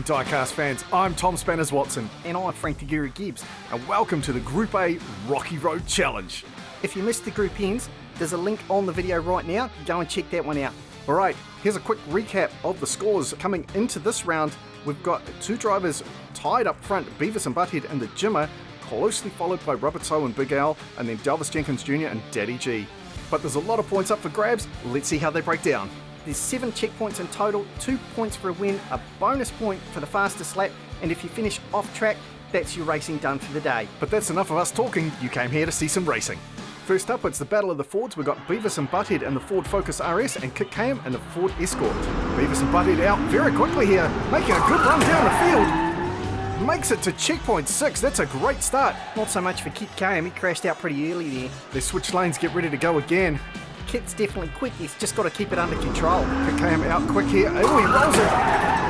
Diecast fans, I'm Tom Spanners Watson. And I'm Frank Tagura Gibbs. And welcome to the Group A Rocky Road Challenge. If you missed the group ends, there's a link on the video right now. Go and check that one out. Alright, here's a quick recap of the scores coming into this round. We've got two drivers tied up front, Beavis and Butthead and the Jimmer, closely followed by Rubber Toe and Big Al, and then Delvis Jenkins Jr. and Daddy G. But there's a lot of points up for grabs. Let's see how they break down. There's 7 checkpoints in total, 2 points for a win, a bonus point for the fastest lap, and if you finish off track, that's your racing done for the day. But that's enough of us talking. You came here to see some racing. First up, it's the Battle of the Fords. We've got Beavis and Butthead and the Ford Focus RS and Kit Cam and the Ford Escort. Beavis and Butthead out very quickly here, making a good run down the field. Makes it to checkpoint 6. That's a great start. Not so much for Kit Cam, he crashed out pretty early there. They switch lanes, get ready to go again. Kit's definitely quick, he's just got to keep it under control. Kit Cam out quick here. Oh, he rolls it.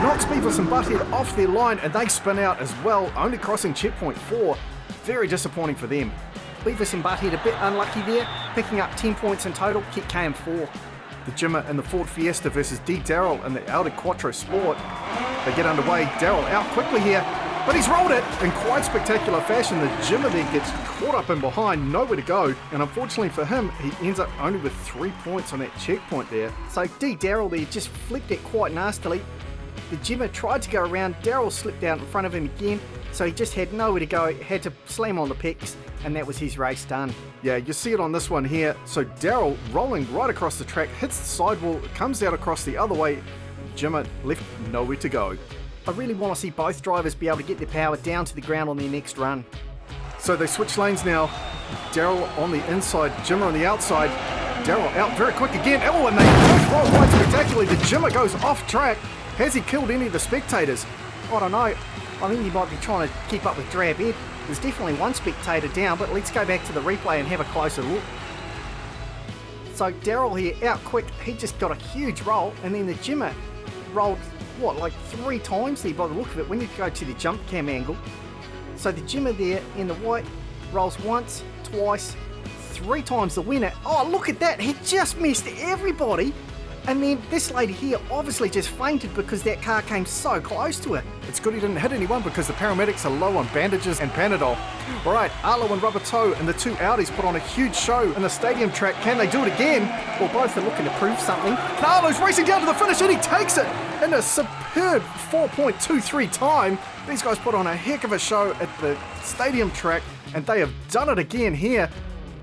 Knocks Beavis and Butthead off their line and they spin out as well, only crossing checkpoint 4. Very disappointing for them. Beavis and Butthead a bit unlucky there, picking up 10 points in total, Kit Cam 4. The Jimmer and the Ford Fiesta versus D. Darrell and the Audi Quattro Sport. They get underway. Darrell out quickly here, but he's rolled it in quite spectacular fashion. The Jimmer then gets caught up in behind, nowhere to go, and unfortunately for him, he ends up only with 3 points on that checkpoint there. So D. Darrell there just flipped it quite nastily. The Jimmer tried to go around, Darrell slipped out in front of him again, so he just had nowhere to go, had to slam on the picks, and that was his race done. Yeah, you see it on this one here. So Darrell rolling right across the track, hits the sidewall, comes out across the other way. Jimmer left nowhere to go. I really want to see both drivers be able to get their power down to the ground on their next run. So they switch lanes now. Darrell on the inside, Jimmer on the outside. Darrell out very quick again. Oh, and they both roll quite spectacularly. The Jimmer goes off track. Has he killed any of the spectators? I don't know. I think he might be trying to keep up with Drab Ed. There's definitely one spectator down, but let's go back to the replay and have a closer look. So Darrell here out quick, he just got a huge roll, and then the Jimmer rolled, what, like 3 times there by the look of it when you go to the jump cam angle. So the Jimmer there in the white rolls once, twice, 3 times the winner. Oh, look at that, he just missed everybody. And then this lady here obviously just fainted because that car came so close to her. It's good he didn't hit anyone because the paramedics are low on bandages and Panadol. Alright, Arlo and Rubber Toe and the two Audis put on a huge show in the stadium track. Can they do it again? Well, both are looking to prove something. And Arlo's racing down to the finish and he takes it in a superb 4.23 time. These guys put on a heck of a show at the stadium track and they have done it again here.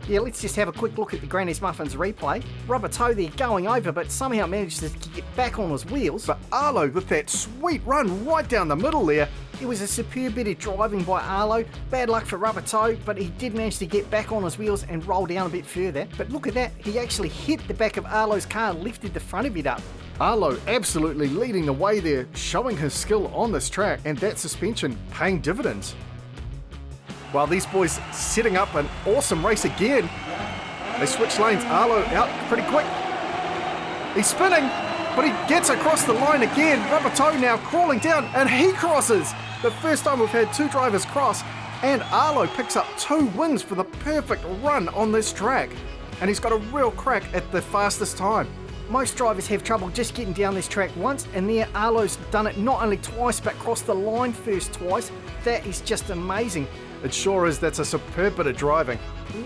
Yeah, let's just have a quick look at the Granny's Muffins replay. Rubber Toe there going over, but somehow managed to get back on his wheels. But Arlo with that sweet run right down the middle there. It was a superb bit of driving by Arlo. Bad luck for Rubber Toe, but he did manage to get back on his wheels and roll down a bit further. But look at that, he actually hit the back of Arlo's car, lifted the front of it up. Arlo absolutely leading the way there, showing his skill on this track, and that suspension paying dividends. While these boys setting up an awesome race again. They switch lanes, Arlo out pretty quick. He's spinning, but he gets across the line again. Rubber Toe now crawling down, and he crosses. The first time we've had 2 drivers cross, and Arlo picks up 2 wins for the perfect run on this track. And he's got a real crack at the fastest time. Most drivers have trouble just getting down this track once, and there Arlo's done it not only twice, but crossed the line first twice. That is just amazing. It sure is. That's a superb bit of driving.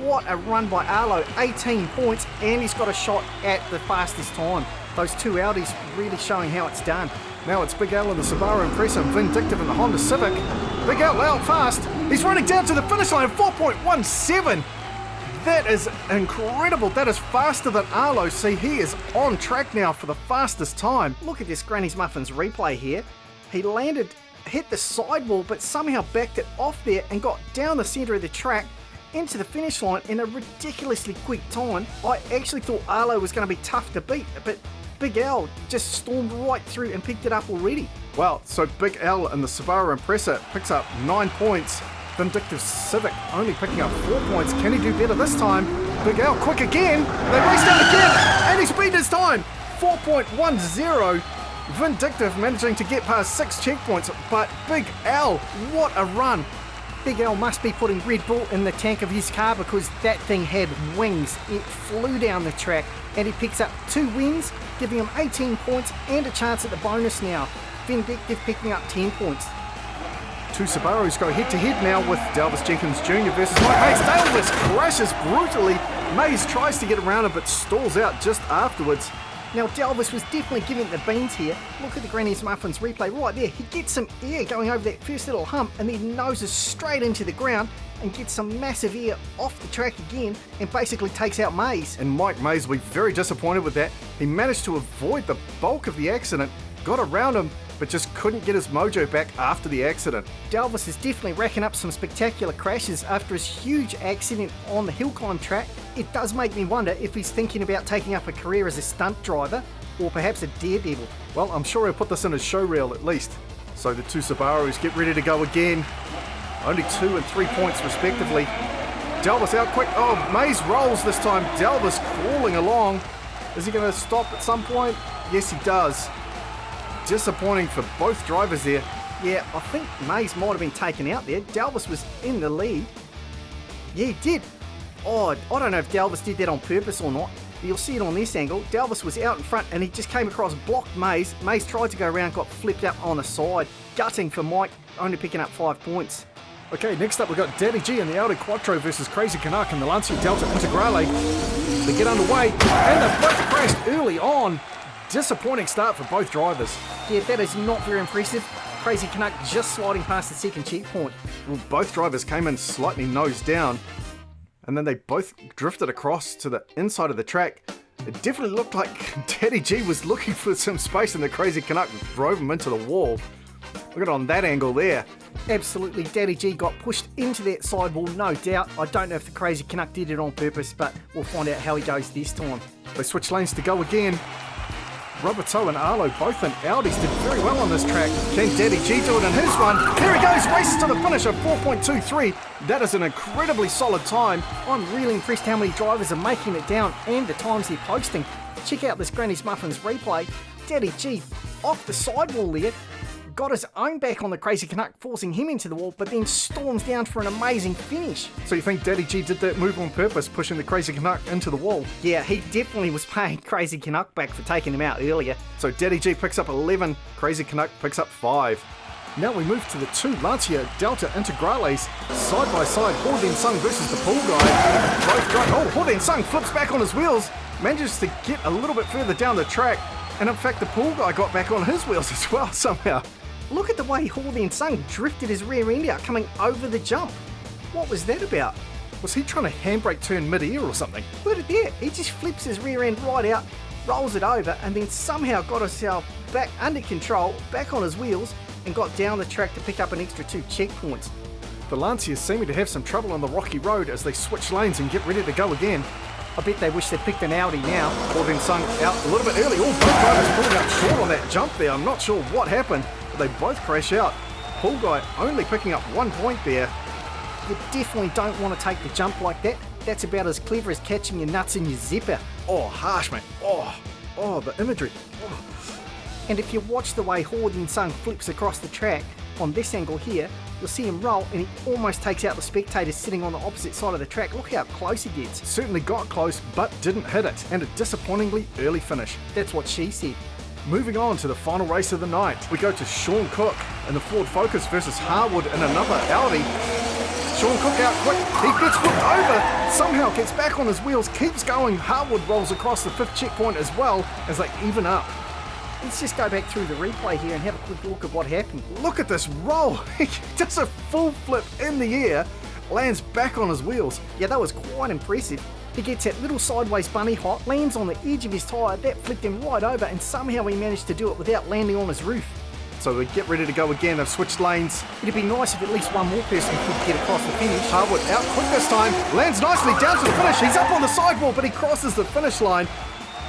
What a run by Arlo, 18 points, and he's got a shot at the fastest time. Those 2 Audis really showing how it's done. Now it's Big Al in the Subaru Impreza and Vindictive in the Honda Civic. Big Al out fast. He's running down to the finish line, 4.17. That is incredible. That is faster than Arlo. See, he is on track now for the fastest time. Look at this Granny's Muffins replay here. He landed, hit the sidewall, but somehow backed it off there and got down the centre of the track into the finish line in a ridiculously quick time. I actually thought Arlo was going to be tough to beat, but Big Al just stormed right through and picked it up already. Well, so Big Al in the Subaru Impreza picks up 9 points. Vindictive Civic only picking up 4 points. Can he do better this time? Big Al quick again. They race down again, and he's beat his time. 4.10. Vindictive managing to get past 6 checkpoints, but Big Al, what a run. Big Al must be putting Red Bull in the tank of his car because that thing had wings. It flew down the track and he picks up 2 wins, giving him 18 points and a chance at the bonus now. vindictive, picking up 10 points. Two Subarus go head-to-head now with Dalvis Jenkins Jr. versus Mike Mays. Dalvis crashes brutally. Mays tries to get around him but stalls out just afterwards. Now Dalvis was definitely giving it the beans here. Look at the Granny's Muffins replay right there. He gets some air going over that first little hump and then noses straight into the ground and gets some massive air off the track again and basically takes out Mays. And Mike Mays will be very disappointed with that. He managed to avoid the bulk of the accident, got around him, but just couldn't get his mojo back after the accident. Dalvis is definitely racking up some spectacular crashes after his huge accident on the hill climb track. It does make me wonder if he's thinking about taking up a career as a stunt driver or perhaps a daredevil. Well, I'm sure he'll put this in his show reel at least. So the two Subarus get ready to go again. Only 2 and 3 points respectively. Dalvis out quick. Oh, Mays rolls this time. Dalvis crawling along. Is he going to stop at some point? Yes, he does. Disappointing for both drivers there. Yeah, I think Mays might have been taken out there. Dalvis was in the lead. Yeah, he did. Oh, I don't know if Dalvis did that on purpose or not. You'll see it on this angle. Dalvis was out in front and he just came across, blocked Mays. Mays tried to go around, got flipped up on the side. Gutting for Mike, only picking up 5 points. Okay, next up we've got Daddy G in the Audi Quattro versus Crazy Canuck in the Lancia Delta Integrale. They get underway and they both crashed early on. Disappointing start for both drivers. Yeah, that is not very impressive. Crazy Canuck just sliding past the second checkpoint. Well, both drivers came in slightly nose down, and then they both drifted across to the inside of the track. It definitely looked like Daddy G was looking for some space and the Crazy Canuck drove him into the wall. Look at it on that angle there. Absolutely, Daddy G got pushed into that sidewall, no doubt. I don't know if the Crazy Canuck did it on purpose, but we'll find out how he goes this time. They switch lanes to go again. Roberto and Arlo, both in Audis, did very well on this track. Can Daddy G do it in his run? Here he goes, races to the finish of 4.23. That is an incredibly solid time. I'm really impressed how many drivers are making it down and the times they're posting. Check out this Granny's Muffins replay. Daddy G off the sidewall there, got his own back on the Crazy Canuck, forcing him into the wall, but then storms down for an amazing finish. So you think Daddy G did that move on purpose, pushing the Crazy Canuck into the wall? Yeah, he definitely was paying Crazy Canuck back for taking him out earlier. So Daddy G picks up 11, Crazy Canuck picks up 5. Now we move to the two Lancia Delta Integrales, side by side, Horden Sung versus the pool guy. Both drive. Oh, Horden Sung flips back on his wheels, manages to get a little bit further down the track, and in fact the pool guy got back on his wheels as well somehow. Look at the way Horden Sung drifted his rear end out coming over the jump. What was that about? Was he trying to handbrake turn mid-air or something? Look at there, he just flips his rear end right out, rolls it over, and then somehow got himself back under control, back on his wheels, and got down the track to pick up an extra 2 checkpoints. The Lancias seeming to have some trouble on the rocky road as they switch lanes and get ready to go again. I bet they wish they'd picked an Audi now. Horden Sung out a little bit early. Oh, both drivers pulling up short on that jump there. I'm not sure what happened. They both crash out. Pool guy only picking up 1 point there. You definitely don't want to take the jump like that. That's about as clever as catching your nuts in your zipper. Oh, harsh, mate. Oh, the imagery. Oh. And if you watch the way Horden Sung flips across the track, on this angle here, you'll see him roll and he almost takes out the spectators sitting on the opposite side of the track. Look how close he gets. Certainly got close, but didn't hit it. And a disappointingly early finish. That's what she said. Moving on to the final race of the night, we go to Sean Cook in the Ford Focus versus Harwood in another Audi. Sean Cook out quick, he gets flipped over, somehow gets back on his wheels, keeps going. Harwood rolls across the 5th checkpoint as well as they even up. Let's just go back through the replay here and have a quick look at what happened. Look at this roll, he does a full flip in the air, lands back on his wheels. Yeah, that was quite impressive. He gets that little sideways bunny hop, lands on the edge of his tyre, that flipped him right over, and somehow he managed to do it without landing on his roof. So we get ready to go again, they've switched lanes. It'd be nice if at least one more person could get across the finish. Harwood out quick this time, lands nicely down to the finish, he's up on the sidewall but he crosses the finish line.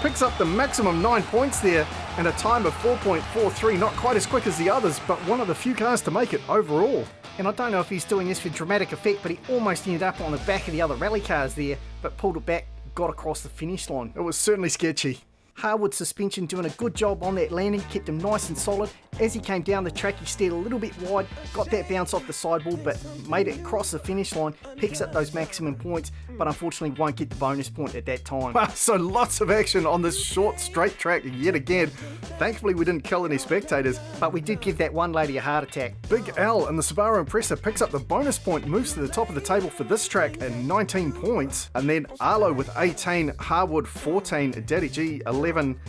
Picks up the maximum 9 points there and a time of 4.43, not quite as quick as the others, but one of the few cars to make it overall. And I don't know if he's doing this for dramatic effect, but he almost ended up on the back of the other rally cars there, but pulled it back, got across the finish line. It was certainly sketchy. Harwood suspension doing a good job on that landing, kept him nice and solid. As he came down the track, he steered a little bit wide, got that bounce off the sidewall, but made it across the finish line, picks up those maximum points, but unfortunately won't get the bonus point at that time. So lots of action on this short straight track yet again. Thankfully we didn't kill any spectators. But we did give that one lady a heart attack. Big L in the Subaru Impreza picks up the bonus point, moves to the top of the table for this track at 19 points. And then Arlo with 18, Harwood 14, Daddy G 11.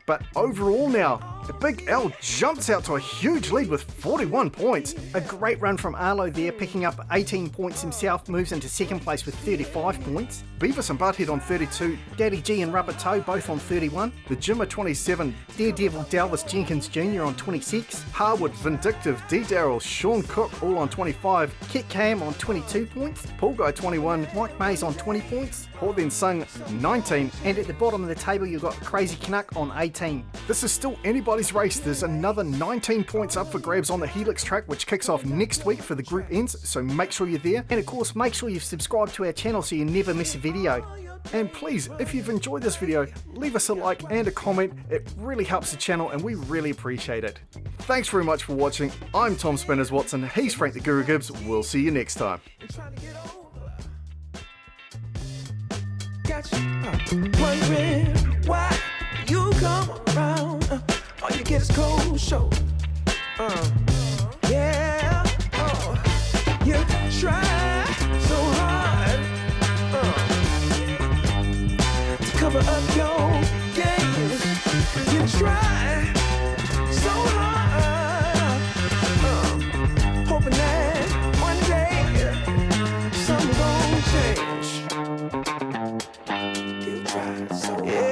But overall now, Big L jumps out to a huge lead with 41 points. A great run from Arlo there, picking up 18 points himself, moves into second place with 35 points. Beavis and Butthead on 32. Daddy G and Rubber Toe both on 31. The Jimmer 27. Daredevil Dallas Jenkins Jr. on 26. Harwood, Vindictive, D. Darrell, Sean Cook all on 25. Kit Cam on 22 points. Paul Guy 21. Mike Mays on 20 points. Paul Then Sung 19. And at the bottom of the table you've got Crazy Canuck on 18. This is still anybody's race. There's another 19 points up for grabs on the Helix track, which kicks off next week for the group ends, so make sure you're there. And of course, make sure you've subscribed to our channel so you never miss a video. And please, if you've enjoyed this video, leave us a like and a comment. It really helps the channel and we really appreciate it. Thanks very much for watching. I'm Tom Spinners Watson, he's Frank the Guru Gibbs. We'll see you next time. Wondering why you come around, all you get is cold show. Yeah, you try so hard to cover up your games. You try so hard, hoping that one day something gon' change. You try so hard.